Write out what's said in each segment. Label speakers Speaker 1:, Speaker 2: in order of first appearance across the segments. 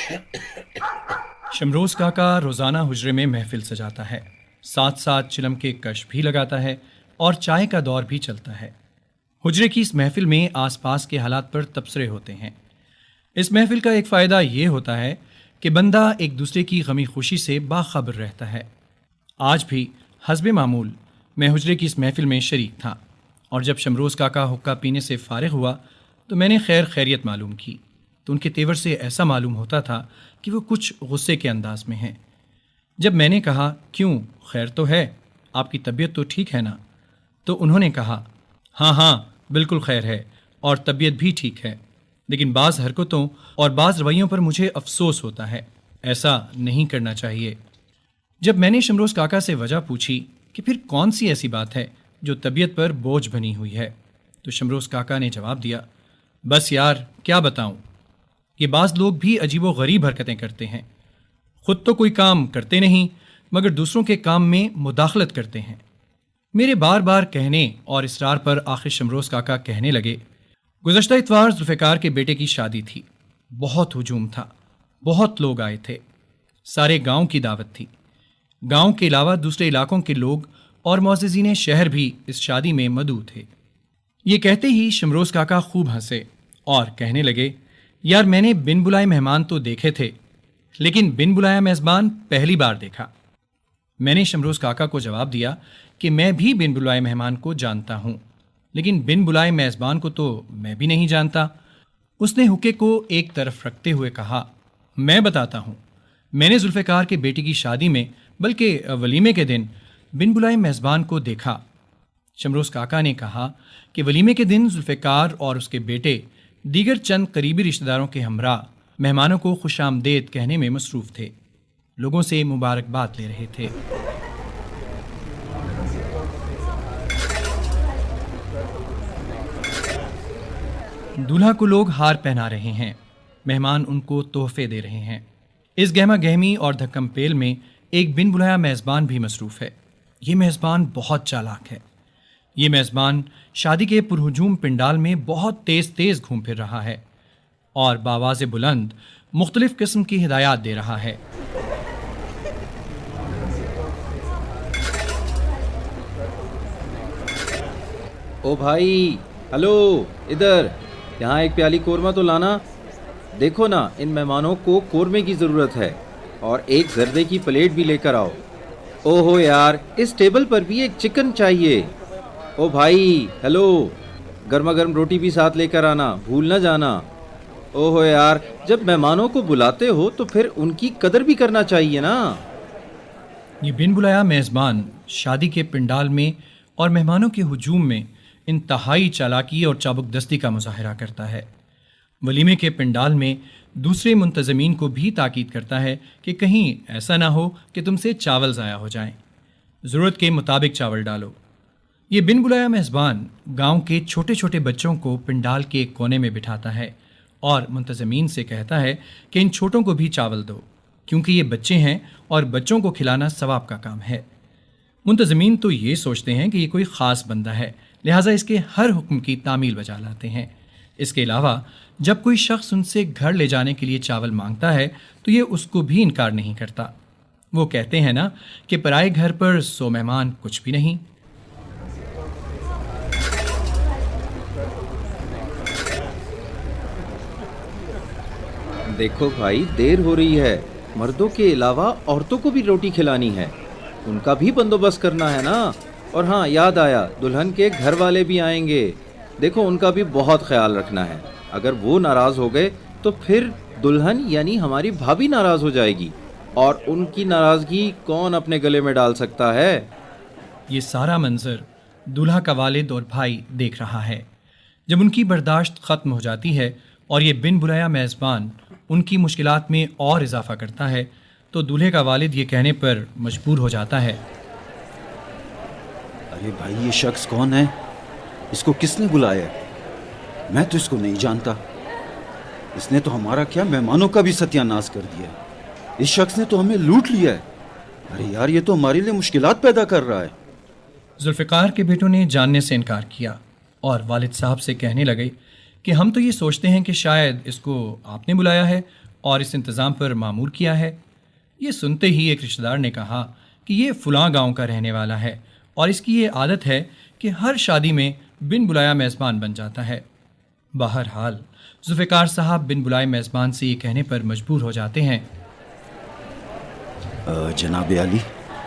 Speaker 1: शमरोज़ काका रोज़ाना हुजरे में महफिल सजाता है, साथ साथ चिलम के कश भी लगाता है और चाय का दौर भी चलता है। हुजरे की इस महफिल में आसपास के हालात पर तबसरे होते हैं। इस महफिल का एक फ़ायदा ये होता है कि बंदा एक दूसरे की गमी खुशी से बाखबर रहता है। आज भी हस्बे मामूल मैं हुजरे की इस महफिल में शरीक था, और जब शमरोज़ काका हुक्का पीने से फारिग हुआ तो मैंने खैर खैरियत मालूम की, तो उनके तेवर से ऐसा मालूम होता था कि वो कुछ गुस्से के अंदाज में हैं। जब मैंने कहा, क्यों, खैर तो है, आपकी तबीयत तो ठीक है ना? तो उन्होंने कहा, हाँ हाँ बिल्कुल खैर है और तबीयत भी ठीक है, लेकिन बाज़ हरकतों और बाज़ रवैयों पर मुझे अफसोस होता है, ऐसा नहीं करना चाहिए। जब मैंने शमरोज़ काका से वजह पूछी कि फिर कौन सी ऐसी बात है जो तबीयत पर बोझ बनी हुई है, तो शमरोज़ काका ने जवाब दिया, बस यार क्या बताऊँ, ये बाज़ लोग भी अजीबो गरीब हरकतें करते हैं। खुद तो कोई काम करते नहीं मगर दूसरों के काम में मुदाखलत करते हैं। मेरे बार बार कहने और इसरार पर आखिर शमरोज़ काका कहने लगे, गुज़श्ता इतवार ज़ुल्फ़िकार के बेटे की शादी थी, बहुत हुजूम था, बहुत लोग आए थे, सारे गांव की दावत थी। गांव के अलावा दूसरे इलाकों के लोग और मुअज़्ज़िज़ीन शहर भी इस शादी में मदऊ थे। ये कहते ही शमरोज़ काका खूब हंसे और कहने लगे, यार मैंने बिन बुलाए मेहमान तो देखे थे, लेकिन बिन बुलाया मेज़बान पहली बार देखा। मैंने शमरोज़ काका को जवाब दिया कि मैं भी बिन बुलाए मेहमान को जानता हूँ, लेकिन बिन बुलाए मेज़बान को तो मैं भी नहीं जानता। उसने हुक्के को एक तरफ रखते हुए कहा, मैं बताता हूँ, मैंने ज़ुल्फ़िकार के बेटे की शादी में, बल्कि वलीमे के दिन, बिन बुलाए मेज़बान को देखा। शमरोज़ काका ने कहा कि वलीमे के दिन ज़ुल्फ़िकार और उसके बेटे दीगर चंद करीबी रिश्तेदारों के हमरा मेहमानों को खुशामदेद कहने में मसरूफ़ थे, लोगों से मुबारकबाद ले रहे थे। दूल्हा को लोग हार पहना रहे हैं, मेहमान उनको तोहफे दे रहे हैं। इस गहमा गहमी और धक्कम पेल में एक बिन बुलाया मेज़बान भी मसरूफ़ है। ये मेज़बान बहुत चालाक है। ये मेज़बान शादी के पुरहुजूम पिंडाल में बहुत तेज़ तेज़ घूम फिर रहा है और बावाज़े बुलंद मुख्तलिफ़ किस्म की हिदायत दे रहा है।
Speaker 2: ओ भाई, हेलो, इधर, यहाँ एक प्याली कोरमा तो लाना। देखो ना, इन मेहमानों को कोरमे की ज़रूरत है और एक जर्दे की प्लेट भी लेकर आओ। ओहो यार, इस टेबल पर भी एक चिकन चाहिए। ओ भाई, हेलो, गर्मा गर्म रोटी भी साथ लेकर आना, भूल ना जाना। ओहो यार, जब मेहमानों को बुलाते हो तो फिर उनकी कदर भी करना चाहिए ना।
Speaker 1: ये बिन बुलाया मेज़बान शादी के पिंडाल में और मेहमानों के हुजूम में इंतहाई चालाकी और चाबुकदस्ती का मुजाहरा करता है। वलीमे के पिंडाल में दूसरे मुंतज़मीन को भी ताकीद करता है कि कहीं ऐसा ना हो कि तुमसे चावल ज़ाया हो जाएं, ज़रूरत के मुताबिक चावल डालो। ये बिन बुलाया मेज़बान गांव के छोटे छोटे बच्चों को पिंडाल के एक कोने में बिठाता है और मुंतज़मीन से कहता है कि इन छोटों को भी चावल दो, क्योंकि ये बच्चे हैं और बच्चों को खिलाना सवाब का काम है। मुंतज़मीन तो ये सोचते हैं कि ये कोई ख़ास बंदा है, लिहाजा इसके हर हुक्म की तामील बजा लाते हैं। इसके अलावा जब कोई शख्स उनसे घर ले जाने के लिए चावल मांगता है तो ये उसको भी इनकार नहीं करता। वो कहते हैं ना कि पराए घर पर 100 मेहमान कुछ भी नहीं।
Speaker 2: देखो भाई, देर हो रही है, मर्दों के अलावा औरतों को भी रोटी खिलानी है, उनका भी बंदोबस्त करना है ना। और हाँ, याद आया, दुल्हन के घर वाले भी आएंगे, देखो उनका भी बहुत ख्याल रखना है। अगर वो नाराज़ हो गए तो फिर दुल्हन यानी हमारी भाभी नाराज़ हो जाएगी, और उनकी नाराज़गी कौन अपने गले में डाल सकता है।
Speaker 1: ये सारा मंजर दूल्हा का वालिद और भाई देख रहा है। जब उनकी बर्दाश्त ख़त्म हो जाती है और ये बिन बुलाया मेज़बान उनकी मुश्किलात में और इजाफा करता है तो दूल्हे का वालिद ये कहने पर मजबूर हो जाता है,
Speaker 3: अरे भाई, ये शख्स कौन है? इसको किसने बुलाया? मैं तो इसको नहीं जानता। इसने तो हमारा क्या, मेहमानों का भी सत्यानाश कर दिया। इस शख्स ने तो हमें लूट लिया है। अरे यार, ये तो हमारे लिए मुश्किलात पैदा कर रहा है।
Speaker 1: ज़ुल्फ़िकार के बेटों ने जानने से इनकार किया और वालिद साहब से कहने लगे कि हम तो ये सोचते हैं कि शायद इसको आपने बुलाया है اور اس انتظام پر معمور کیا ہے؟ یہ سنتے ہی ایک رشتہ دار نے کہا کہ یہ فلاں گاؤں کا رہنے والا ہے اور اس کی یہ عادت ہے کہ ہر شادی میں بن بلایا میزبان بن جاتا ہے۔ بہرحال ذوالفقار صاحب بن بلائے میزبان سے یہ کہنے پر مجبور ہو جاتے ہیں،
Speaker 3: جناب علی،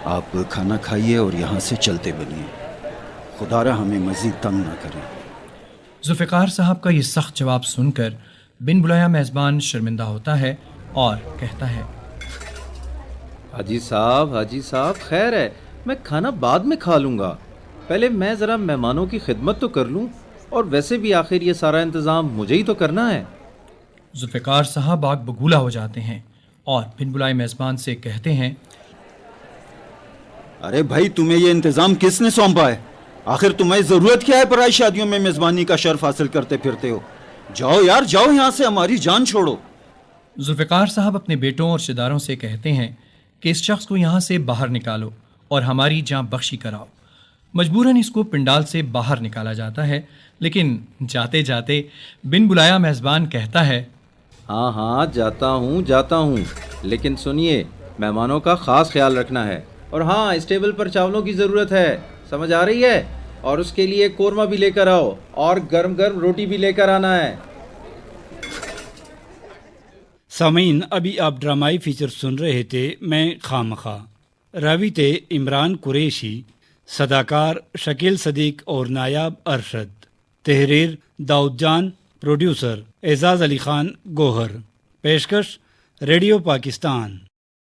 Speaker 3: آپ کھانا کھائیے اور یہاں سے چلتے بنیے، خدا را ہمیں مزید تنگ نہ کریں۔
Speaker 1: ذوالفقار صاحب کا یہ سخت جواب سن کر بن بلایا میزبان شرمندہ ہوتا ہے اور کہتا ہے،
Speaker 2: حاجی صاحب خیر ہے، میں کھانا بعد میں کھا لوں گا، پہلے میں ذرا مہمانوں کی خدمت تو کر لوں، اور ویسے بھی آخر یہ سارا انتظام مجھے ہی تو کرنا ہے۔
Speaker 1: ذوالفقار صاحب آگ بگولا ہو جاتے ہیں اور بن بلائے میزبان سے کہتے ہیں،
Speaker 3: ارے بھائی، تمہیں یہ انتظام کس نے سونپا ہے؟ آخر تمہیں ضرورت کیا ہے پرائی شادیوں میں میزبانی کا شرف حاصل کرتے پھرتے ہو؟ جاؤ یار، جاؤ یہاں سے، ہماری جان چھوڑو۔
Speaker 1: ذوالفقار صاحب اپنے بیٹوں اور رشتہ داروں سے کہتے ہیں کہ اس شخص کو یہاں سے باہر نکالو اور ہماری جاں بخشی کراؤ۔ مجبوراً اس کو پنڈال سے باہر نکالا جاتا ہے، لیکن جاتے جاتے بن بلایا میزبان کہتا ہے،
Speaker 2: ہاں جاتا ہوں، لیکن سنیے، مہمانوں کا خاص خیال رکھنا ہے، اور ہاں، اس ٹیبل پر چاولوں کی ضرورت ہے، سمجھ آ رہی ہے؟ اور اس کے لیے قورمہ بھی لے کر آؤ، اور گرم گرم روٹی بھی لے کر آنا ہے۔
Speaker 4: سامعین، ابھی آپ ڈرامائی فیچر سن رہے تھے میں خامخواہ۔ راوی تھے عمران قریشی، صداکار شکیل صدیق اور نایاب ارشد، تحریر داؤد جان، پروڈیوسر اعزاز علی خان گوہر، پیشکش ریڈیو پاکستان۔